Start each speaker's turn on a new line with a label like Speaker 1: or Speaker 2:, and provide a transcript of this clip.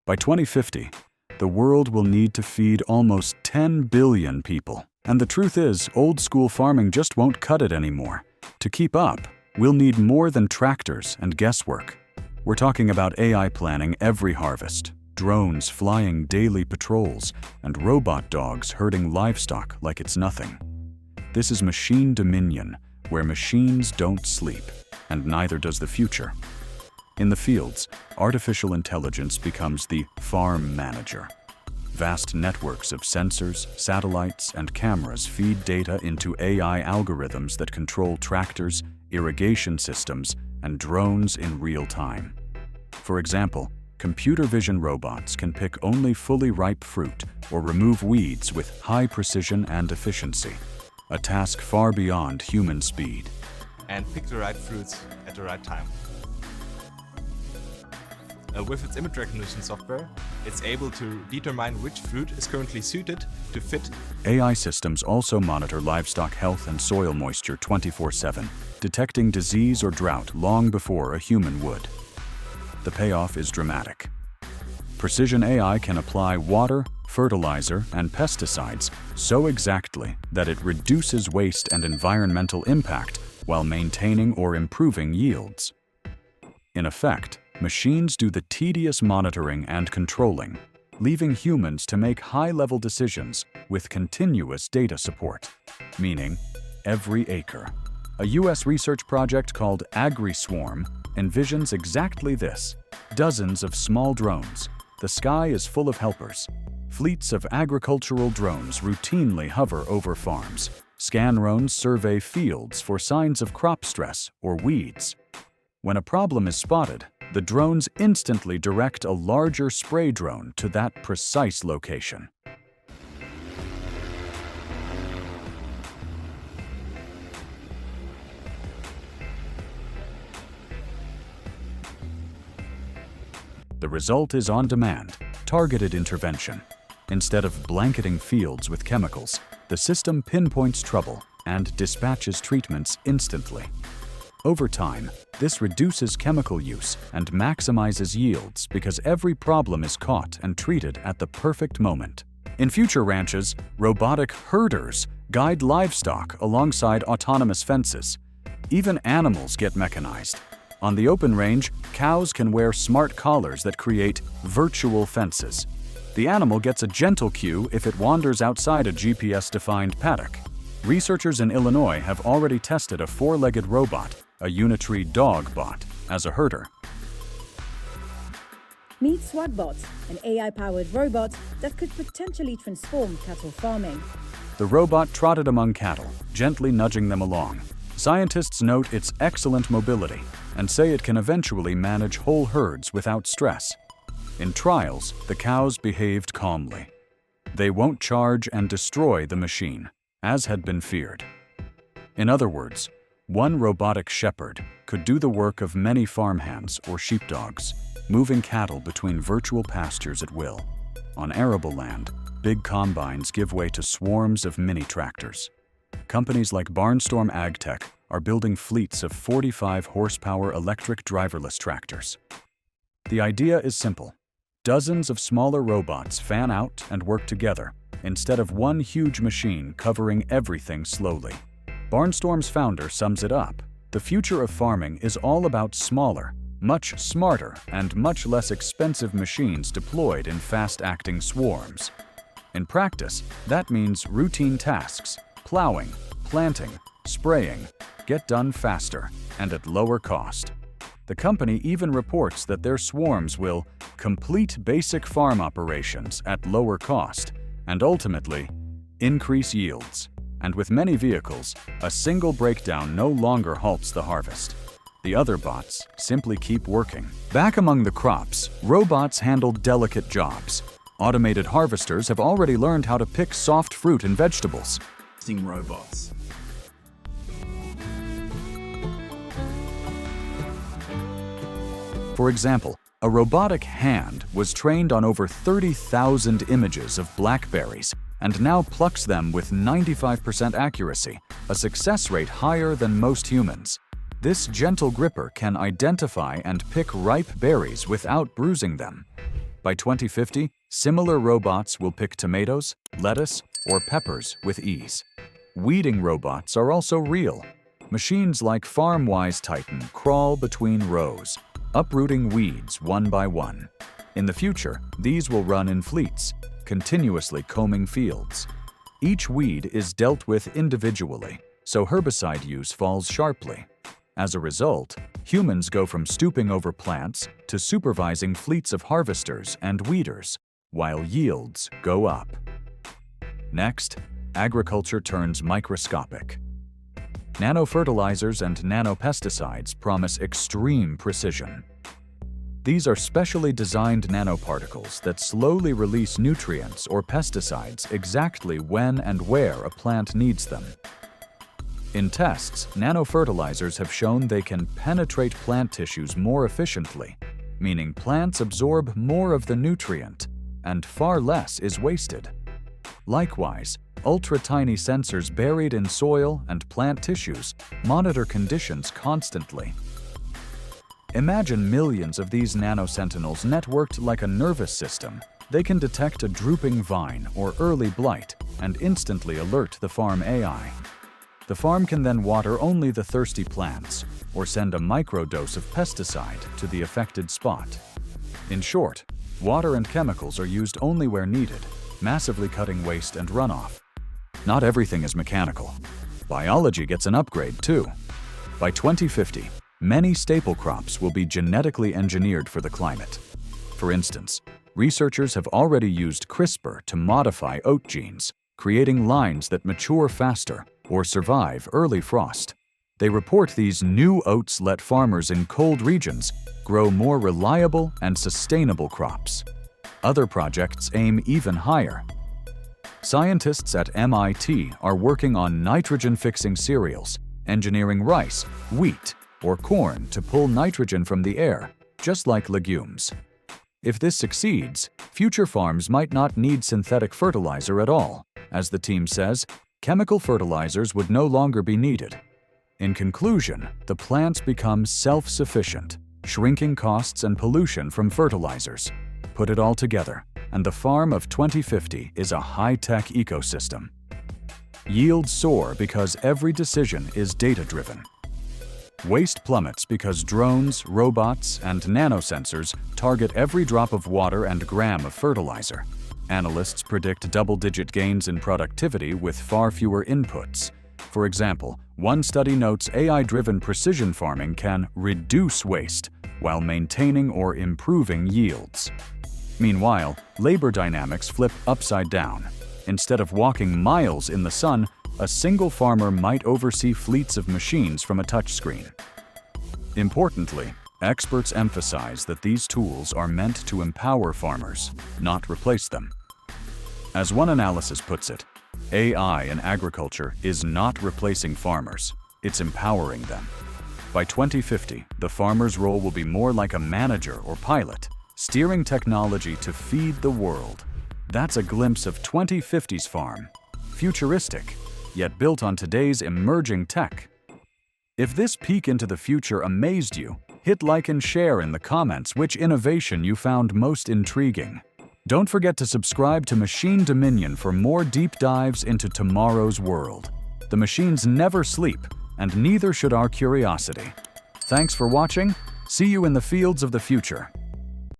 Speaker 1: By 2050, the world will need to feed almost 10 billion people. And the truth is, old-school farming just won't cut it anymore. To keep up, we'll need more than tractors and guesswork. We're talking about AI planning every harvest, drones flying daily patrols, and robot dogs herding livestock like it's nothing. This is machine dominion, where machines don't sleep, and neither does the future. In the fields, artificial intelligence becomes the farm manager. Vast networks of sensors, satellites, and cameras feed data into AI algorithms that control tractors, irrigation systems, and drones in real time. For example, computer vision robots can pick only fully ripe fruit or remove weeds with high precision and efficiency, a task far beyond human speed.
Speaker 2: And pick the right fruits at the right time. With its image recognition software, it's able to determine which fruit is currently suited to fit.
Speaker 1: AI systems also monitor livestock health and soil moisture 24/7, detecting disease or drought long before a human would. The payoff is dramatic. Precision AI can apply water, fertilizer, and pesticides so exactly that it reduces waste and environmental impact while maintaining or improving yields. In effect, machines do the tedious monitoring and controlling, leaving humans to make high-level decisions with continuous data support, meaning every acre. A US research project called AgriSwarm envisions exactly this: dozens of small drones. The sky is full of helpers. Fleets of agricultural drones routinely hover over farms. Scan drones survey fields for signs of crop stress or weeds. When a problem is spotted, the drones instantly direct a larger spray drone to that precise location. The result is on-demand, targeted intervention. Instead of blanketing fields with chemicals, the system pinpoints trouble and dispatches treatments instantly. Over time, this reduces chemical use and maximizes yields because every problem is caught and treated at the perfect moment. In future ranches, robotic herders guide livestock alongside autonomous fences. Even animals get mechanized. On the open range, cows can wear smart collars that create virtual fences. The animal gets a gentle cue if it wanders outside a GPS-defined paddock. Researchers in Illinois have already tested a four-legged robot, a unitary dog bot, as a herder.
Speaker 3: Meet SWATbot, an AI-powered robot that could potentially transform cattle farming.
Speaker 1: The robot trotted among cattle, gently nudging them along. Scientists note its excellent mobility and say it can eventually manage whole herds without stress. In trials, the cows behaved calmly. They won't charge and destroy the machine, as had been feared. In other words, one robotic shepherd could do the work of many farmhands or sheepdogs, moving cattle between virtual pastures at will. On arable land, big combines give way to swarms of mini tractors. Companies like Barnstorm AgTech are building fleets of 45-horsepower electric driverless tractors. The idea is simple. Dozens of smaller robots fan out and work together, instead of one huge machine covering everything slowly. Barnstorm's founder sums it up: the future of farming is all about smaller, much smarter, and much less expensive machines deployed in fast-acting swarms. In practice, that means routine tasks, plowing, planting, spraying, get done faster and at lower cost. The company even reports that their swarms will complete basic farm operations at lower cost and ultimately increase yields. And with many vehicles, a single breakdown no longer halts the harvest. The other bots simply keep working. Back among the crops, robots handle delicate jobs. Automated harvesters have already learned how to pick soft fruit and vegetables.
Speaker 4: Robots.
Speaker 1: For example, a robotic hand was trained on over 30,000 images of blackberries and now plucks them with 95% accuracy, a success rate higher than most humans. This gentle gripper can identify and pick ripe berries without bruising them. By 2050, similar robots will pick tomatoes, lettuce, or peppers with ease. Weeding robots are also real. Machines like FarmWise Titan crawl between rows, uprooting weeds one by one. In the future, these will run in fleets, continuously combing fields. Each weed is dealt with individually, so herbicide use falls sharply. As a result, humans go from stooping over plants to supervising fleets of harvesters and weeders, while yields go up. Next, agriculture turns microscopic. Nanofertilizers and nanopesticides promise extreme precision. These are specially designed nanoparticles that slowly release nutrients or pesticides exactly when and where a plant needs them. In tests, nanofertilizers have shown they can penetrate plant tissues more efficiently, meaning plants absorb more of the nutrient and far less is wasted. Likewise, ultra-tiny sensors buried in soil and plant tissues monitor conditions constantly. Imagine millions of these nanosentinels networked like a nervous system. They can detect a drooping vine or early blight and instantly alert the farm AI. The farm can then water only the thirsty plants or send a microdose of pesticide to the affected spot. In short, water and chemicals are used only where needed, massively cutting waste and runoff. Not everything is mechanical. Biology gets an upgrade too. By 2050, many staple crops will be genetically engineered for the climate. For instance, researchers have already used CRISPR to modify oat genes, creating lines that mature faster or survive early frost. They report these new oats let farmers in cold regions grow more reliable and sustainable crops. Other projects aim even higher. Scientists at MIT are working on nitrogen-fixing cereals, engineering rice, wheat, or corn to pull nitrogen from the air, just like legumes. If this succeeds, future farms might not need synthetic fertilizer at all. As the team says, chemical fertilizers would no longer be needed. In conclusion, the plants become self-sufficient, shrinking costs and pollution from fertilizers. Put it all together, and the farm of 2050 is a high-tech ecosystem. Yields soar because every decision is data-driven. Waste plummets because drones, robots, and nanosensors target every drop of water and gram of fertilizer. Analysts predict double-digit gains in productivity with far fewer inputs. For example, one study notes AI-driven precision farming can reduce waste while maintaining or improving yields. Meanwhile, labor dynamics flip upside down. Instead of walking miles in the sun, a single farmer might oversee fleets of machines from a touchscreen. Importantly, experts emphasize that these tools are meant to empower farmers, not replace them. As one analysis puts it, AI in agriculture is not replacing farmers, it's empowering them. By 2050, the farmer's role will be more like a manager or pilot, steering technology to feed the world. That's a glimpse of 2050's farm. Futuristic, yet built on today's emerging tech. If this peek into the future amazed you, hit like and share in the comments which innovation you found most intriguing. Don't forget to subscribe to Machine Dominion for more deep dives into tomorrow's world. The machines never sleep, and neither should our curiosity. Thanks for watching. See you in the fields of the future.